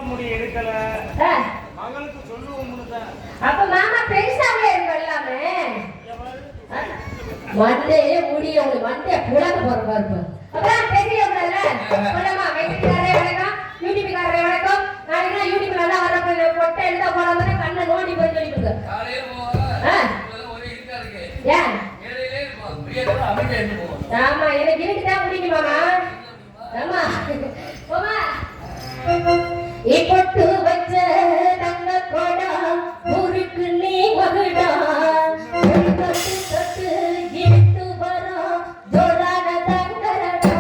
முடி எடுக்கல மகளுக்கு சொல்லுவோம்னு தான். அப்ப மாமா பெருசாவே இருக்கலாமே. மண்டையே முடிய ஒரு மண்டை புலக்க போற பாருப்ப. அப்புறம் பெரியவங்கல சொல்லமா வெட்டிக்காரே வணக்கம், யூடியூப்காரே வணக்கம். நாளைக்கு யூடியூப்ல எல்லாம் வரப்ப பொட்டை எழுத போறவங்க கண்ணை நோண்டி போய் சொல்லிட்டு காலையில ஒரே இருக்கா இருக்கு. ஏன் ஏழையிலே இருப்போம். பிரியதோட அமைதியா இருந்து போவோம். ஆமா எனக்கு இதுக்கு தான் பிடிக்கும் மாமா. ஆமா போமா. இப்பொட்டு வச்ச தங்க கோடா ஊருக்கு நீ மகுடா தொட்டு தொட்டு இழுத்து வரோம் ஜோரான தங்கரடா.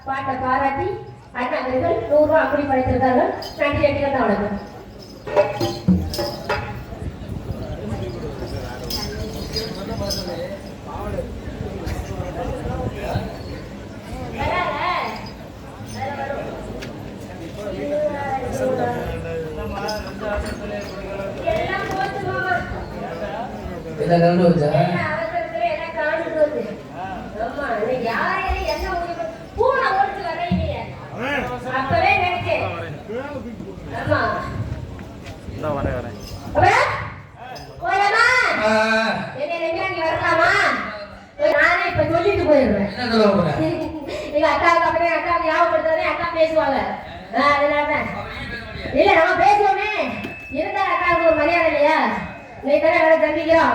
பாட்டை பாராட்டி அண்ணா அவர்கள் 100 ரூபாய் அப்படி படைத்திருக்கார்கள். நன்றி அடிகள் வணக்கம். என்ன கண்டு வச்சா அப்பவே நினைச்சேன். ஆமா இந்த வரேன் போலாமா? என்ன நீ வரலாமா? நானே இப்ப சொல்லிட்டு போயிடுவேன். என்ன சொல்ல போற? எங்க அக்காவுக்கு அப்படியே அக்காவுக்கு ஞாபகப்படுத்தாதே அக்கா பேசுவாங்க. அதனாலதான் இல்ல நம்ம பேசுவோமே இருந்தா அக்காவுக்கு ஒரு மரியாதை இல்லையா? நீ தானே வேலை சந்திக்கிறோம்.